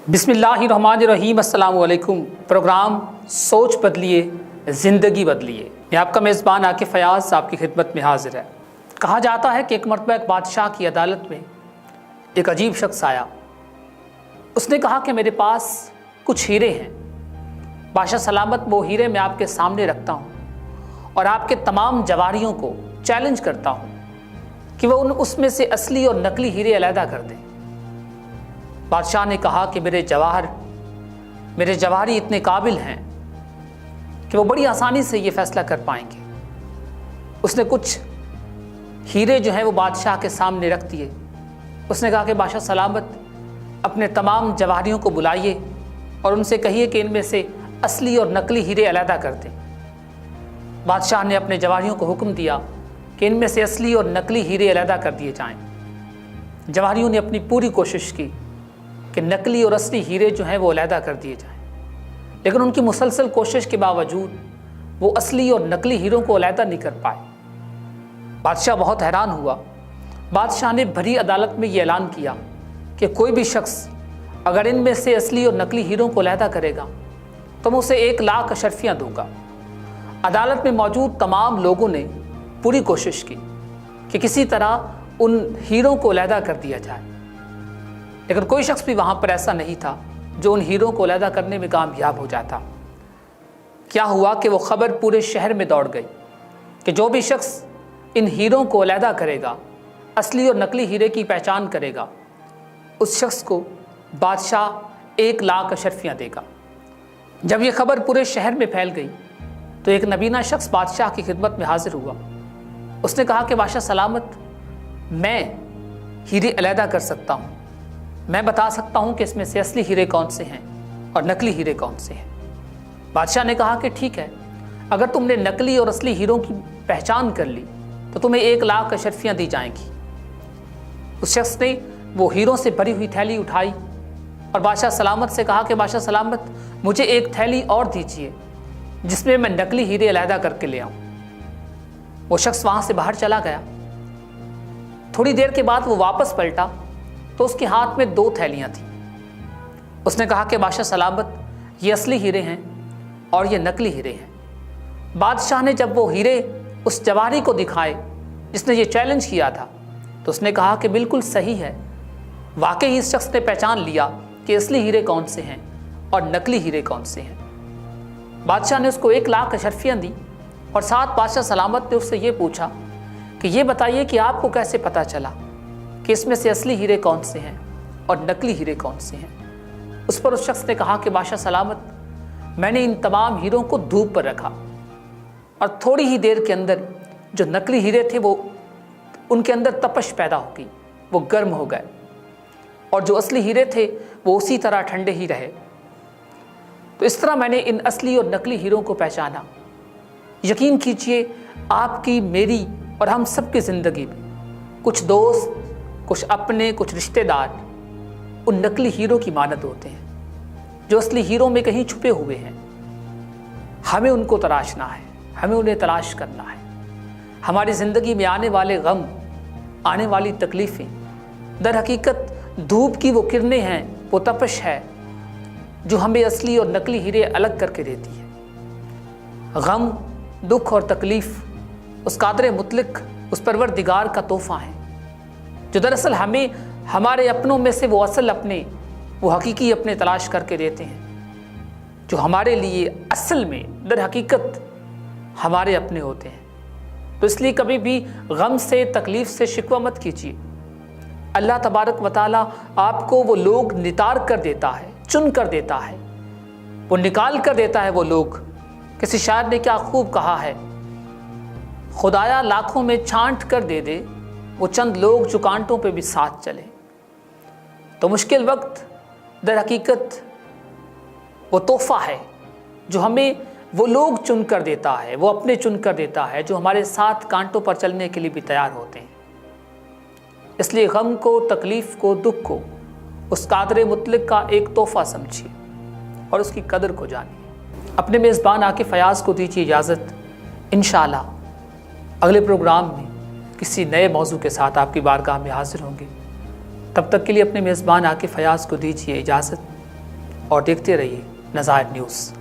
बिस्मिल्लाहिर्रहमानिर्रहीम। अस्सलाम वालेकुम। प्रोग्राम सोच बदलिए ज़िंदगी बदलिए। मैं आपका मेज़बान आकिफ़ फ़याज़ आपकी खिदमत में हाजिर है। कहा जाता है कि एक मरतबा एक बादशाह की अदालत में एक अजीब शख्स आया। उसने कहा कि मेरे पास कुछ हीरे हैं, बादशाह सलामत वो हीरे मैं आपके सामने रखता हूँ और आपके तमाम जवारियों को चैलेंज करता हूँ कि वह उसमें से असली और नकली हीरे अलहदा कर दें। बादशाह ने कहा कि मेरे जवाहरी इतने काबिल हैं कि वो बड़ी आसानी से ये फैसला कर पाएंगे। उसने कुछ हीरे जो हैं वो बादशाह के सामने रख दिए। उसने कहा कि बादशाह सलामत अपने तमाम जवाहरियों को बुलाइए और उनसे कहिए कि इनमें से असली और नकली हीरे अलहदा कर दें। बादशाह ने अपने जवाहरियों को हुक्म दिया कि इनमें से असली और नकली हीरे अलहदा कर दिए जाएं। जवाहरियों ने अपनी पूरी कोशिश की कि नकली और असली हीरे जो हैं वो अलहदा कर दिए जाएं, लेकिन उनकी मुसलसल कोशिश के बावजूद वो असली और नकली हीरों को अलहदा नहीं कर पाए। बादशाह बहुत हैरान हुआ। बादशाह ने भरी अदालत में ये ऐलान किया कि कोई भी शख्स अगर इनमें से असली और नकली हीरों को अलहदा करेगा तो मैं उसे 1 लाख अशरफियाँ दूंगा। अदालत में मौजूद तमाम लोगों ने पूरी कोशिश की कि किसी तरह उन हीरों को अलहदा कर दिया जाए, लेकिन कोई शख्स भी वहाँ पर ऐसा नहीं था जो उन हीरों को अलहदा करने में कामयाब हो जाता। क्या हुआ कि वो खबर पूरे शहर में दौड़ गई कि जो भी शख्स इन हीरों को अलहदा करेगा, असली और नकली हीरे की पहचान करेगा, उस शख्स को बादशाह 1 लाख अशरफियाँ देगा। जब ये खबर पूरे शहर में फैल गई तो एक नबीना शख्स बादशाह की खिदमत में हाजिर हुआ। उसने कहा कि बादशाह सलामत, मैं हीरे अलहदा कर सकता हूँ, मैं बता सकता हूँ कि इसमें से असली हीरे कौन से हैं और नकली हीरे कौन से हैं। बादशाह ने कहा कि ठीक है, अगर तुमने नकली और असली हीरों की पहचान कर ली तो तुम्हें 1 लाख अशरफियाँ दी जाएंगी। उस शख्स ने वो हीरों से भरी हुई थैली उठाई और बादशाह सलामत से कहा कि बादशाह सलामत, मुझे एक थैली और दीजिए जिसमें मैं नकली हीरे अलहदा करके ले आऊँ। वो शख्स वहाँ से बाहर चला गया। थोड़ी देर के बाद वो वापस पलटा तो उसके हाथ में 2 थैलियाँ थीं। उसने कहा कि बादशाह सलामत, ये असली हीरे हैं और ये नकली हीरे हैं। बादशाह ने जब वो हीरे उस जवारी को दिखाए जिसने ये चैलेंज किया था तो उसने कहा कि बिल्कुल सही है, वाकई इस शख्स ने पहचान लिया कि असली हीरे कौन से हैं और नकली हीरे कौन से हैं। बादशाह ने उसको 1 लाख अशरफियाँ दी और साथ बादशाह सलामत ने उससे ये पूछा कि ये बताइए कि आपको कैसे पता चला कि इसमें से असली हीरे कौन से हैं और नकली हीरे कौन से हैं। उस पर उस शख्स ने कहा कि बादशाह सलामत, मैंने इन तमाम हीरों को धूप पर रखा और थोड़ी ही देर के अंदर जो नकली हीरे थे वो उनके अंदर तपश पैदा हो गई, वो गर्म हो गए, और जो असली हीरे थे वो उसी तरह ठंडे ही रहे। तो इस तरह मैंने इन असली और नकली हीरों को पहचाना। यकीन कीजिए, आपकी, मेरी और हम सब की ज़िंदगी में कुछ दोस्त, कुछ अपने, कुछ रिश्तेदार उन नकली हीरों की मानद होते हैं जो असली हीरों में कहीं छुपे हुए हैं। हमें उनको तलाशना है, हमें उन्हें तलाश करना है। हमारी ज़िंदगी में आने वाले गम, आने वाली तकलीफ़ें दर हकीकत धूप की वो किरणें हैं, वो तपश है जो हमें असली और नकली हीरे अलग करके देती है। गम, दुख और तकलीफ़ उस कादर मुतलक, उस परवरदिगार का तोहफ़ा है जो दरअसल हमें हमारे अपनों में से वो असल अपने, वो हकीकी अपने तलाश करके देते हैं जो हमारे लिए असल में दर हकीकत हमारे अपने होते हैं। तो इसलिए कभी भी गम से, तकलीफ़ से शिकवा मत कीजिए। अल्लाह तबारक व तआला आपको वो लोग नितार कर देता है, चुन कर देता है, वो निकाल कर देता है। वो लोग, किसी शायर ने क्या खूब कहा है, खुदाया लाखों में छांट कर दे दे वो चंद लोग जो कांटों पे भी साथ चले। तो मुश्किल वक्त दर हकीकत वो तोहफ़ा है जो हमें वो लोग चुन कर देता है, वो अपने चुन कर देता है जो हमारे साथ कांटों पर चलने के लिए भी तैयार होते हैं। इसलिए गम को, तकलीफ़ को, दुख को उस कादर मुतलक का एक तोहफ़ा समझिए और उसकी कदर को जानिए। अपने मेज़बान आकिफ़ फ़याज़ को दीजिए इजाज़त। इंशाअल्लाह अगले प्रोग्राम में किसी नए मौजू के साथ आपकी बारगाह में हाजिर होंगे। तब तक के लिए अपने मेज़बान आकिफ़ फ़याज़ को दीजिए इजाज़त। اور دیکھتے رہیے نظائر نیوز۔